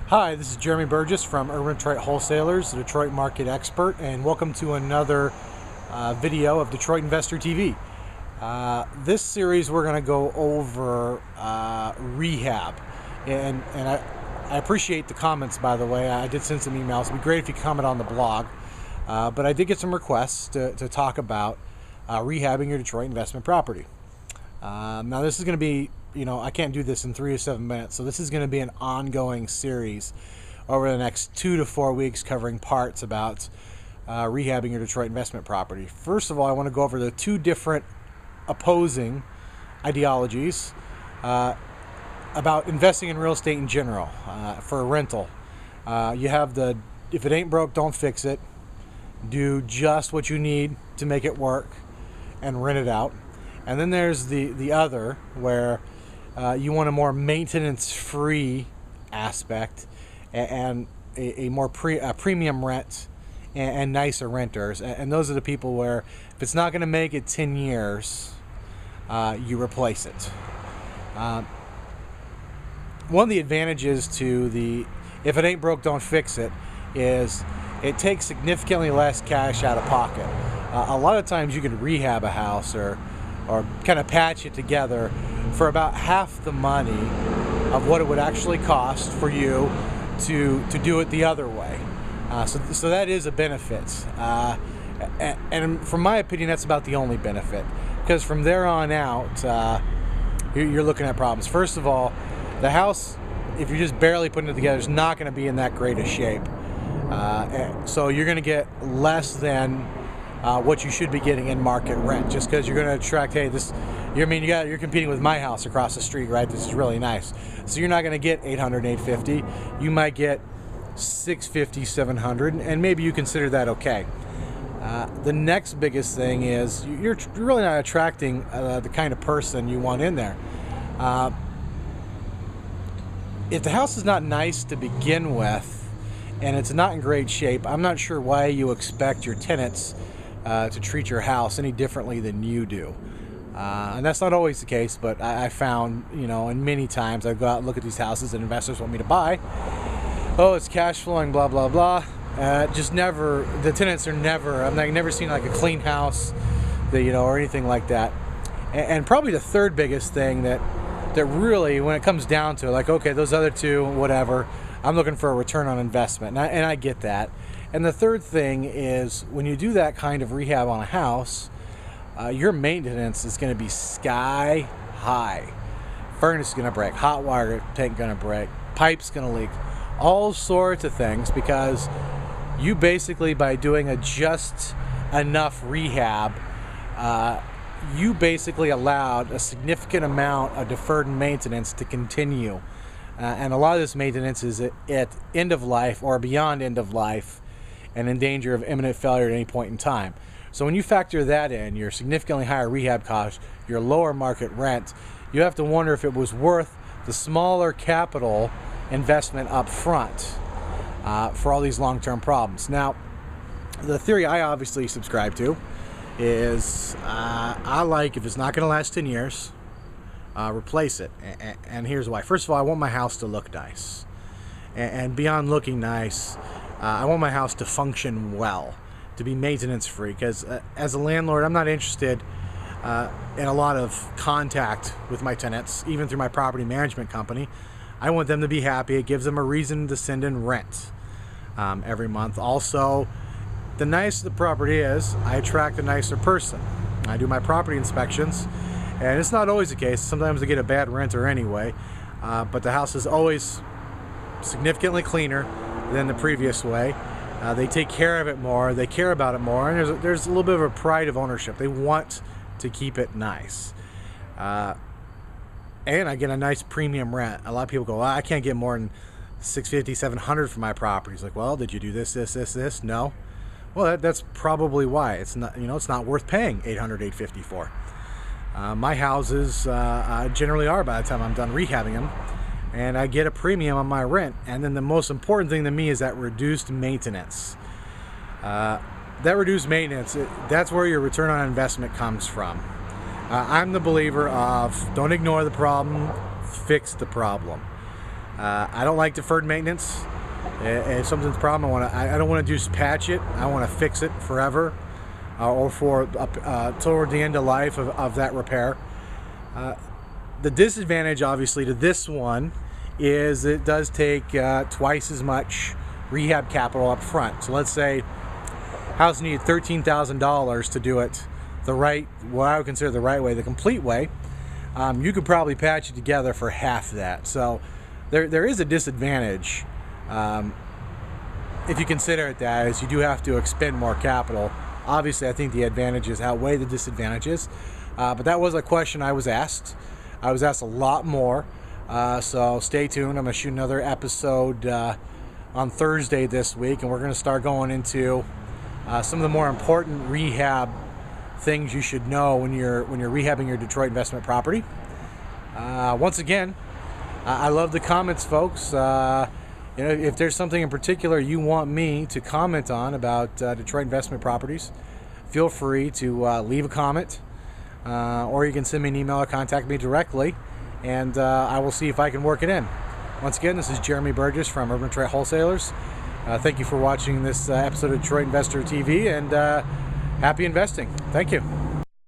Hi, this is Jeremy Burgess from Urban Detroit Wholesalers, the Detroit market expert, and welcome to another video of Detroit Investor TV. This series we're going to go over rehab, and I appreciate the comments, by the way. I did send some emails. It'd be great if you comment on the blog, but I did get some requests to talk about rehabbing your Detroit investment property. Now this is going to be, I can't do this in 3 to 7 minutes, so this is going to be an ongoing series over the next 2 to 4 weeks covering parts about rehabbing your Detroit investment property. First of all, I want to go over the two different opposing ideologies about investing in real estate in general for a rental. You have the, if it ain't broke, don't fix it. Do just what you need to make it work and rent it out. And then there's the other where you want a more maintenance-free aspect and a more premium rent and nicer renters. And those are the people where if it's not going to make it 10 years, you replace it. One of the advantages to the if it ain't broke, don't fix it is it takes significantly less cash out of pocket. A lot of times you can rehab a house or kind of patch it together for about half the money of what it would actually cost for you to do it the other way. So that is a benefit. And from my opinion, that's about the only benefit. Because from there on out, you're looking at problems. First of all, the house, if you're just barely putting it together, is not going to be in that great a shape. So you're going to get less than what you should be getting in market rent, just because you're going to attract, hey, you're competing with my house across the street, right? This is really nice. So you're not going to get 800, 850. You might get 650, 700, and maybe you consider that okay. The next biggest thing is you're really not attracting the kind of person you want in there. If the house is not nice to begin with and it's not in great shape, I'm not sure why you expect your tenants to treat your house any differently than you do. And that's not always the case, but I found, and many times I go out and look at these houses that investors want me to buy. Oh, it's cash flowing, blah, blah, blah. The tenants are I've never seen like a clean house, or anything like that. And probably the third biggest thing that really, when it comes down to it, like, okay, those other two, whatever, I'm looking for a return on investment. And I get that. And the third thing is when you do that kind of rehab on a house, your maintenance is going to be sky high. Furnace is going to break, hot water tank going to break, pipes going to leak, all sorts of things, because you basically, by doing just enough rehab, you basically allowed a significant amount of deferred maintenance to continue. And a lot of this maintenance is at end of life or beyond end of life and in danger of imminent failure at any point in time. So when you factor that in, your significantly higher rehab costs, your lower market rent, you have to wonder if it was worth the smaller capital investment up front for all these long-term problems. Now, the theory I obviously subscribe to is I like, if it's not going to last 10 years, replace it. And here's why. First of all, I want my house to look nice. And beyond looking nice, I want my house to function well, to be maintenance free, because as a landlord, I'm not interested in a lot of contact with my tenants, even through my property management company. I want them to be happy. It gives them a reason to send in rent every month. Also, the nicer the property is, I attract a nicer person. I do my property inspections, and it's not always the case. Sometimes I get a bad renter anyway, but the house is always significantly cleaner than the previous way. They take care of it more, they care about it more, and there's a little bit of a pride of ownership. They want to keep it nice. And I get a nice premium rent. A lot of people go, I can't get more than $650, $700 for my properties. Like, well, did you do this? No. Well, that's probably why. It's not, it's not worth paying $800, $850 for. My houses generally are by the time I'm done rehabbing them, and I get a premium on my rent. And then the most important thing to me is that reduced maintenance. That reduced maintenance, that's where your return on investment comes from. I'm the believer of don't ignore the problem, fix the problem. I don't like deferred maintenance. If something's a problem, I don't want to just patch it. I want to fix it forever, or for toward the end of life of that repair. The disadvantage, obviously, to this one is it does take twice as much rehab capital up front. So let's say house needed $13,000 to do it the right, what I would consider the right way, the complete way. You could probably patch it together for half that. So there is a disadvantage if you consider it that, is you do have to expend more capital. Obviously, I think the advantages outweigh the disadvantages, but that was a question I was asked. I was asked a lot more, so stay tuned. I'm going to shoot another episode on Thursday this week, and we're going to start going into some of the more important rehab things you should know when you're rehabbing your Detroit investment property. Once again, I love the comments, folks. If there's something in particular you want me to comment on about Detroit investment properties, feel free to leave a comment, or you can send me an email or contact me directly, and I will see if I can work it in. Once again, this is Jeremy Burgess from Urban Detroit Wholesalers. Thank you for watching this episode of Detroit Investor TV, and happy investing. Thank you.